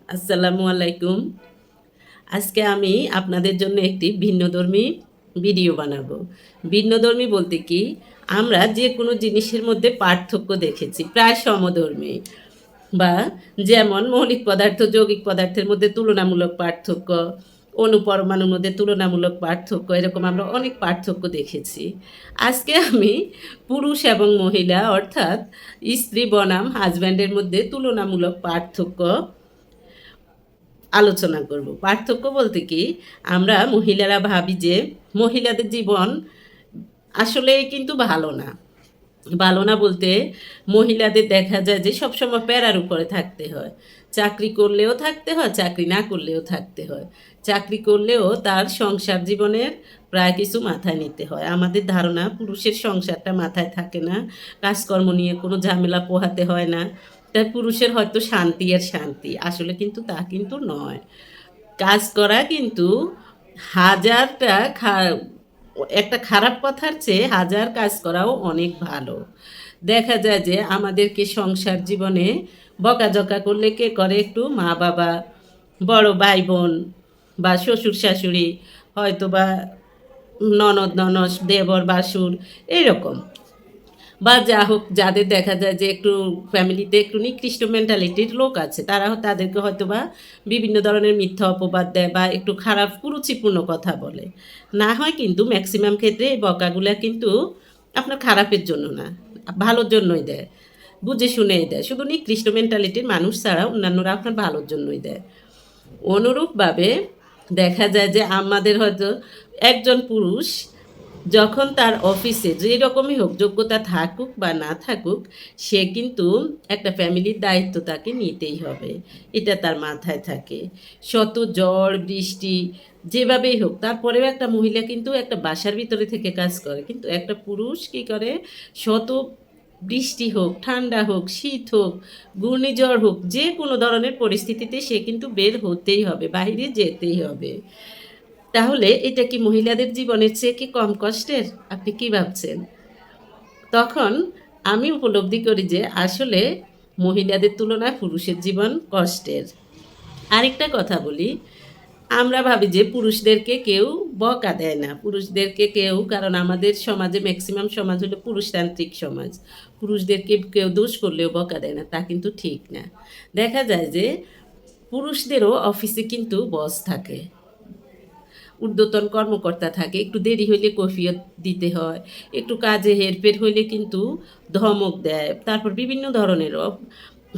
আসসালামু আলাইকুম। আজকে আমি আপনাদের জন্য একটি ভিন্নধর্মী ভিডিও বানাবো। ভিন্নধর্মী বলতে কি, আমরা যে কোনো জিনিসের মধ্যে পার্থক্য দেখেছি, প্রায় সমধর্মী বা যেমন মৌলিক পদার্থ, যৌগিক পদার্থের মধ্যে তুলনামূলক পার্থক্য, অণু-পরমাণুর মধ্যে তুলনামূলক পার্থক্য, এরকম আমরা অনেক পার্থক্য দেখেছি। আজকে আমি পুরুষ এবং মহিলা অর্থাৎ স্ত্রী বনাম হাসব্যান্ডের মধ্যে তুলনামূলক পার্থক্য আলোচনা করব। পার্থক্য বলতে কি, আমরা মহিলারা ভাবি যে মহিলাদের জীবন আসলেই কিন্তু ভালো না। ভালো না বলতে, মহিলাদের দেখা যায় যে সবসময় প্যারার উপরে থাকতে হয়। চাকরি করলেও থাকতে হয়, চাকরি না করলেও থাকতে হয়। চাকরি করলেও তার সংসার জীবনের প্রায় কিছু মাথায় নিতে হয়। আমাদের ধারণা পুরুষের সংসারটা মাথায় থাকে না, কাজকর্ম নিয়ে কোনো ঝামেলা পোহাতে হয় না। তাই পুরুষের হয়তো শান্তি আর শান্তি। আসলে কিন্তু তা কিন্তু নয়। কাজ করা কিন্তু হাজারটা একটা খারাপ কথার চেয়ে হাজার কাজ করাও অনেক ভালো। দেখা যায় যে আমাদেরকে সংসার জীবনে বকাঝকা করলে কে করে একটু? মা-বাবা, বড় ভাই-বোন বা শ্বশুর-শাশুড়ি, হয়তোবা ননদ-ননদ, দেবর-ভাসুর এরকম। বা যা হোক, যাদের দেখা যায় যে একটু ফ্যামিলিতে একটু নিকৃষ্ট মেন্টালিটির লোক আছে, তাদেরকে হয়তোবা বিভিন্ন ধরনের মিথ্যা অপবাদ দেয় বা একটু খারাপ কুরুচিপূর্ণ কথা বলে। না হয় কিন্তু ম্যাক্সিমাম ক্ষেত্রে এই বকাগুলা কিন্তু আপনার খারাপের জন্য না, ভালোর জন্যই দেয়। বুঝে শুনেই দেয়। শুধু নিকৃষ্ট মেন্টালিটির মানুষ ছাড়া অন্যান্যরা আপনার ভালোর জন্যই দেয়। অনুরূপভাবে দেখা যায় যে আমাদের হয়তো একজন পুরুষ যখন তার অফিসে যে রকমই হোক, যোগ্যতা থাকুক বা না থাকুক, সে কিন্তু একটা ফ্যামিলির দায়িত্ব তাকে নিতেই হবে। এটা তার মাথায় থাকে। শত ঝড় বৃষ্টি যেভাবেই হোক, তারপরেও একটা মহিলা কিন্তু একটা বাসার ভিতরে থেকে কাজ করে। কিন্তু একটা পুরুষ কী করে? শত বৃষ্টি হোক, ঠান্ডা হোক, শীত হোক, ঘূর্ণিঝড় হোক, যে কোনো ধরনের পরিস্থিতিতে সে কিন্তু বের হতেই হবে, বাহিরে যেতেই হবে। তাহলে এটা কি মহিলাদের জীবনের চেয়ে কি কম কষ্টের? আপনি কি ভাবছেন? তখন আমি উপলব্ধি করি যে আসলে মহিলাদের তুলনায় পুরুষের জীবন কষ্টের। আরেকটা কথা বলি, আমরা ভাবি যে পুরুষদেরকে কেউ বকা দেয় না। পুরুষদেরকে কেউ, কারণ আমাদের সমাজে ম্যাক্সিমাম সমাজ হলো পুরুষতান্ত্রিক সমাজ। পুরুষদেরকে কেউ দোষ করলেও বকা দেয় না, তা কিন্তু ঠিক না। দেখা যায় যে পুরুষদেরও অফিসে কিন্তু বস থাকে, ঊর্ধ্বতন কর্মকর্তা থাকে। একটু দেরি হইলে কৈফিয়ত দিতে হয়, একটু কাজে হেরফের হইলে কিন্তু ধমক দেয়। তারপর বিভিন্ন ধরনের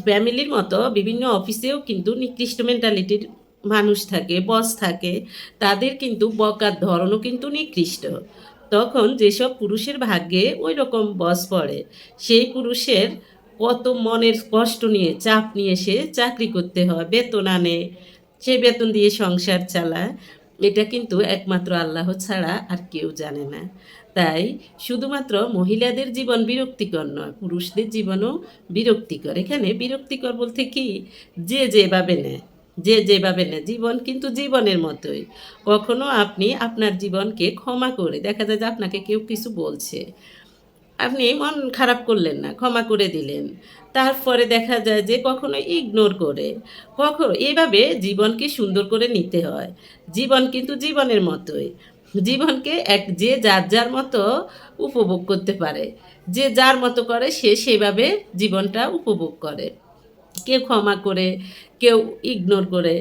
ফ্যামিলির মতো বিভিন্ন অফিসেও কিন্তু নিকৃষ্ট মেন্টালিটির মানুষ থাকে, বস থাকে। তাদের কিন্তু বকার ধরনও কিন্তু নিকৃষ্ট। তখন যেসব পুরুষের ভাগ্যে ওই রকম বস পড়ে, সেই পুরুষের কত মনের কষ্ট নিয়ে, চাপ নিয়ে সে চাকরি করতে হয়, বেতন আনে, সে বেতন দিয়ে সংসার চালায়। এটা কিন্তু একমাত্র আল্লাহ ছাড়া আর কেউ জানে না। তাই শুধুমাত্র মহিলাদের জীবন বিরক্তিকর নয়, পুরুষদের জীবনও বিরক্তিকর। এখানে বিরক্তিকর বলতে কি, যে যেভাবে নেয়, যে যেভাবে নেয়, জীবন কিন্তু জীবনের মতোই। কখনো আপনি আপনার জীবনকে ক্ষমা করে, দেখা যায় যে আপনাকে কেউ কিছু বলছে, আপনি মন খারাপ করলেন না, ক্ষমা করে দিলেন। তারপরে দেখা যায় যে কখনো ইগনোর করে, এভাবে জীবনকে সুন্দর করে নিতে হয়। জীবন কিন্তু জীবনের মতোই। জীবনকে যে যার, যার মতো উপভোগ করতে পারে। যে যার মতো করে সে সেভাবে জীবনটা উপভোগ করে। কেউ ক্ষমা করে, কেউ ইগনোর করে।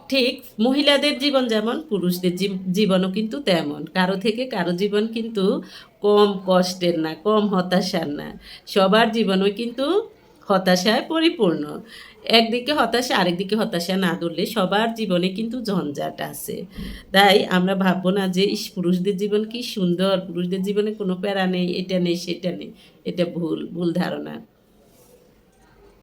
ঠিক মহিলাদের জীবন যেমন, পুরুষদের জীবনও কিন্তু তেমন। কারো থেকে কারো জীবন কিন্তু কম কষ্টের না, কম হতাশার না। সবার জীবনও কিন্তু হতাশায় পরিপূর্ণ। একদিকে হতাশা, আরেকদিকে হতাশা না ধরলে সবার জীবনে কিন্তু ঝঞ্ঝাট আছে। তাই আমরা ভাববো না যে ইস, পুরুষদের জীবন কি সুন্দর, পুরুষদের জীবনে কোনো প্যারা নেই, এটা নেই, সেটা নেই। এটা ভুল ধারণা।